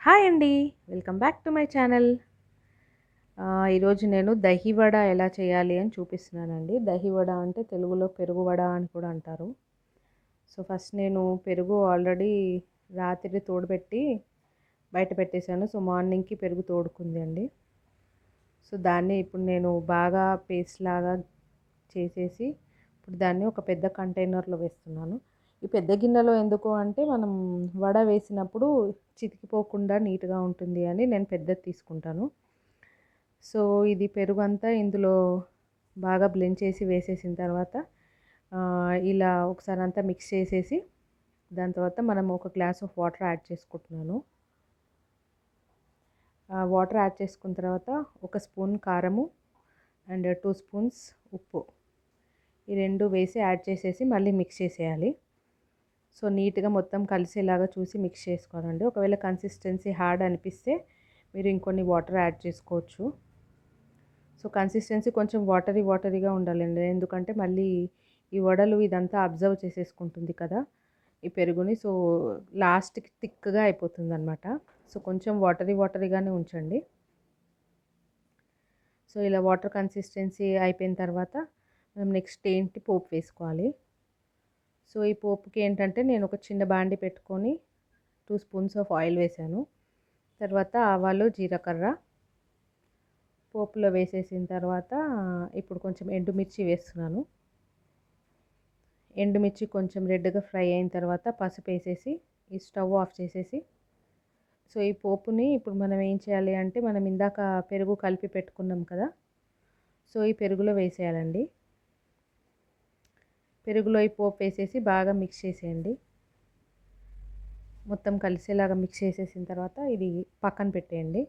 Hi అండి. Welcome back to my channel. ఈరోజు నేను దహి వడ ఎలా చేయాలి అని చూపిస్తున్నానండి. దహి వడ అంటే తెలుగులో పెరుగు వడ అని కూడా అంటారు. సో, ఫస్ట్ నేను పెరుగు ఆల్రెడీ రాత్రి తోడుపెట్టి బయట పెట్టేశాను. సో, మార్నింగ్‌కి పెరుగు తోడుకుంది అండి. సో, దాన్ని ఇప్పుడు నేను బాగా పేస్ట్ లాగా చేసేసి ఇప్పుడు దాన్ని ఒక పెద్ద కంటైనర్‌లో వేస్తున్నాను. ఈ పెద్ద గిన్నెలో ఎందుకు అంటే మనం వడ వేసినప్పుడు చితికిపోకుండా నీట్‌గా ఉంటుంది అని నేను పెద్దది తీసుకుంటాను. సో, ఇది పెరుగంతా ఇందులో బాగా బ్లెండ్ చేసి వేసేసిన తర్వాత ఇలా ఒకసారి అంతా మిక్స్ చేసేసి దాని తర్వాత మనం ఒక గ్లాస్ ఆఫ్ వాటర్ యాడ్ చేసుకుంటున్నాను. వాటర్ యాడ్ చేసుకున్న తర్వాత ఒక స్పూన్ కారము అండ్ 2 స్పూన్స్ ఉప్పు ఈ 2 వేసి యాడ్ చేసేసి మళ్ళీ మిక్స్ చేసేయాలి. సో, నీట్‌గా మొత్తం కలిసేలాగా చూసి మిక్స్ చేసుకోవాలండి. ఒకవేళ కన్సిస్టెన్సీ హార్డ్ అనిపిస్తే మీరు ఇంకొన్ని వాటర్ యాడ్ చేసుకోవచ్చు. సో, కన్సిస్టెన్సీ కొంచెం వాటరీగా ఉండాలండి. ఎందుకంటే మళ్ళీ ఈ వడలు ఇదంతా అబ్జర్వ్ చేసేసుకుంటుంది కదా! ఈ పెరుగుని. సో, లాస్ట్‌కి థిక్‌గా అయిపోతుందనమాట. సో, కొంచెం వాటరీగానే ఉంచండి. సో, ఇలా వాటర్ కన్సిస్టెన్సీ అయిపోయిన తర్వాత మనం నెక్స్ట్ ఏంటి పోపు వేసుకోవాలి. సో, ఈ పోపుకి ఏంటంటే నేను ఒక చిన్న బాండీ పెట్టుకొని 2 స్పూన్స్ ఆఫ్ ఆయిల్ వేశాను. తర్వాత ఆవాలు, జీలకర్ర పోపులో వేసేసిన తర్వాత ఇప్పుడు కొంచెం ఎండుమిర్చి వేస్తున్నాను. ఎండుమిర్చి కొంచెం రెడ్‌గా ఫ్రై అయిన తర్వాత పసుపు వేసేసి ఈ స్టవ్ ఆఫ్ చేసేసి సో, ఈ పోపుని ఇప్పుడు మనం ఏం చేయాలి అంటే మనం ఇందాక పెరుగు కలిపి పెట్టుకున్నాం కదా! సో, ఈ పెరుగులో వేసేయాలండి. పెరుగులో ఈ పోపు వేసేసి బాగా మిక్స్ చేసేయండి. మొత్తం కలిసేలాగా మిక్స్ చేసేసిన తర్వాత ఇది పక్కన పెట్టేయండి.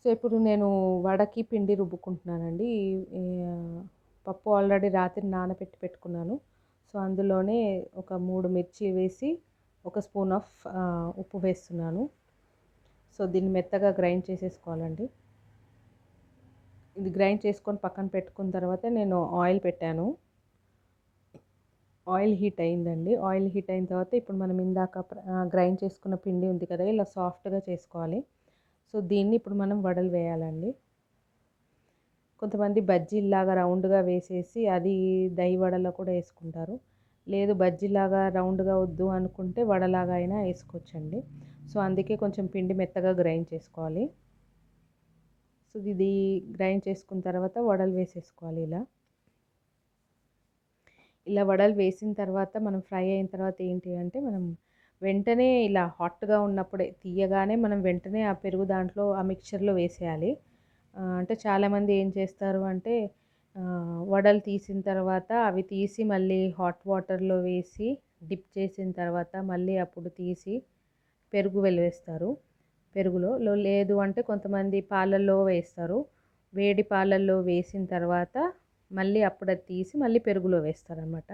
సో, ఇప్పుడు నేను వడకి పిండి రుబ్బుకుంటున్నానండి. ఈ పప్పు ఆల్రెడీ రాత్రి నానబెట్టి పెట్టుకున్నాను. సో, అందులోనే ఒక 3 మిర్చి వేసి ఒక స్పూన్ ఆఫ్ ఉప్పు వేస్తున్నాను. సో, దీన్ని మెత్తగా గ్రైండ్ చేసేసుకోవాలండి. ఇది గ్రైండ్ చేసుకొని పక్కన పెట్టుకున్న తర్వాత నేను ఆయిల్ పెట్టాను. ఆయిల్ హీట్ అయిందండి. ఆయిల్ హీట్ అయిన తర్వాత ఇప్పుడు మనం ఇందాక గ్రైండ్ చేసుకున్న పిండి ఉంది కదా! ఇలా సాఫ్ట్‌గా చేసుకోవాలి. సో, దీన్ని ఇప్పుడు మనం వడలు వేయాలండి. కొంతమంది బజ్జీల్లాగా రౌండ్‌గా వేసేసి అది దହି వడలో కూడా వేసుకుంటారు. లేదు బజ్జీలాగా రౌండ్‌గా వద్దు అనుకుంటే వడలాగా అయినా వేసుకోవచ్చండి. సో, అందుకే కొంచెం పిండి మెత్తగా గ్రైండ్ చేసుకోవాలి. సో, ఇది గ్రైండ్ చేసుకున్న తర్వాత వడలు వేసేసుకోవాలి ఇలా. ఇలా వడలు వేసిన తర్వాత మనం ఫ్రై అయిన తర్వాత ఏంటి అంటే మనం వెంటనే ఇలా హాట్‌గా ఉన్నప్పుడే తీయగానే మనం వెంటనే ఆ పెరుగు దాంట్లో ఆ మిక్చర్‌లో వేసేయాలి. అంటే చాలామంది ఏం చేస్తారు అంటే వడలు తీసిన తర్వాత అవి తీసి మళ్ళీ హాట్ వాటర్‌లో వేసి డిప్ చేసిన తర్వాత మళ్ళీ అప్పుడు తీసి పెరుగు వేస్తారు. పెరుగులో లేదు అంటే కొంతమంది పాలల్లో వేస్తారు. వేడి పాలల్లో వేసిన తర్వాత మళ్ళీ అప్పుడు అది తీసి మళ్ళీ పెరుగులో వేస్తారనమాట.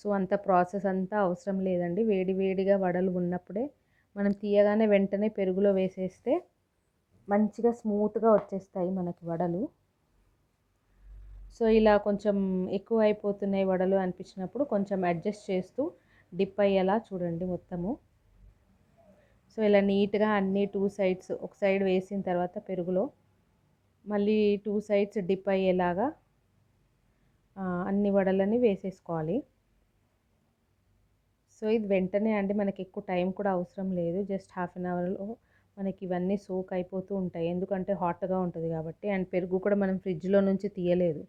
సో, అంత ప్రాసెస్ అంతా అవసరం లేదండి. వేడి వేడిగా వడలు ఉన్నప్పుడే మనం తీయగానే వెంటనే పెరుగులో వేసేస్తే మంచిగా స్మూత్‌గా వచ్చేస్తాయి మనకి వడలు. సో, ఇలా కొంచెం ఎక్కువ అయిపోతున్నాయి వడలు అనిపించినప్పుడు కొంచెం అడ్జస్ట్ చేస్తూ డిప్ అయ్యేలా చూడండి మొత్తము. సో, ఇలా నీట్‌గా అన్నీ 2 సైడ్స్ ఒక సైడ్ వేసిన తర్వాత పెరుగులో మళ్ళీ 2 సైడ్స్ డిప్ అయ్యేలాగా అన్ని వడలని వేసేసుకోవాలి. సో, ఇది వెంటనే అండి మనకి ఎక్కువ టైం కూడా అవసరం లేదు. జస్ట్ హాఫ్ అన్ అవర్‌లో మనకి ఇవన్నీ సోక్ అయిపోతూ ఉంటాయి. ఎందుకంటే హాట్‌గా ఉంటది కాబట్టి. అండ్ పెరుగు కూడా మనం ఫ్రిడ్జ్‌లో నుంచి తీయలేదు.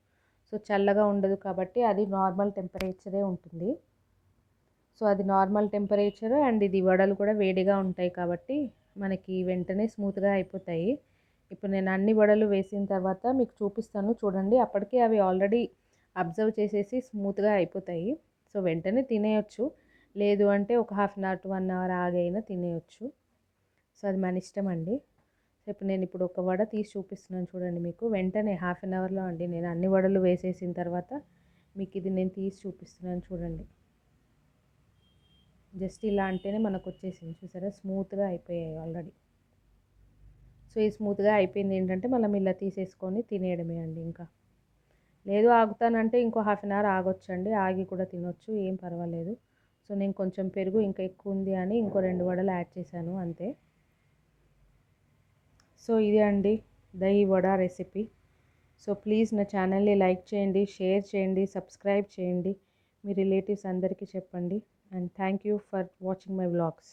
సో, చల్లగా ఉండదు కాబట్టి అది నార్మల్ టెంపరేచరే ఉంటుంది. సో, అది నార్మల్ టెంపరేచర్ అండ్ ఇది వడలు కూడా వేడిగా ఉంటాయి కాబట్టి మనకి వెంటనే స్మూత్‌గా అయిపోతాయి. ఇప్పుడు నేను అన్ని వడలు వేసిన తర్వాత మీకు చూపిస్తాను చూడండి. అప్పటికే అవి ఆల్రెడీ అబ్జర్వ్ చేసేసి స్మూత్‌గా అయిపోతాయి. సో, వెంటనే తినేయొచ్చు. లేదు అంటే ఒక half an hour to 1 hour ఆగి అయినా తినేయొచ్చు. సో, అది మన ఇష్టం అండి. సో, ఇప్పుడు ఒక వడ తీసి చూపిస్తున్నాను చూడండి మీకు. వెంటనే హాఫ్ అన్ అవర్‌లో అండి నేను అన్ని వడలు వేసేసిన తర్వాత మీకు ఇది నేను తీసి చూపిస్తున్నాను చూడండి. జస్ట్ ఇలా అంటేనే మనకు వచ్చేసింది చూసారా స్మూత్‌గా అయిపోయాయి ఆల్రెడీ. సో, ఈ స్మూత్‌గా అయిపోయింది ఏంటంటే మనం ఇలా తీసేసుకొని తినేయడమే అండి ఇంకా. లేదు ఆగుతానంటే ఇంకో హాఫ్ అన్ అవర్ ఆగొచ్చండి. ఆగి కూడా తినొచ్చు ఏం పర్వాలేదు. సో నేను కొంచెం పెరుగు ఇంకా ఎక్కువ ఉంది అని ఇంకో 2 వడలు యాడ్ చేశాను అంతే. సో ఇదే అండి dahi vada recipe. So please నా ఛానల్ని లైక్ చేయండి, షేర్ చేయండి, సబ్స్క్రైబ్ చేయండి. మీ రిలేటివ్స్ అందరికీ చెప్పండి. And thank you for watching my vlogs.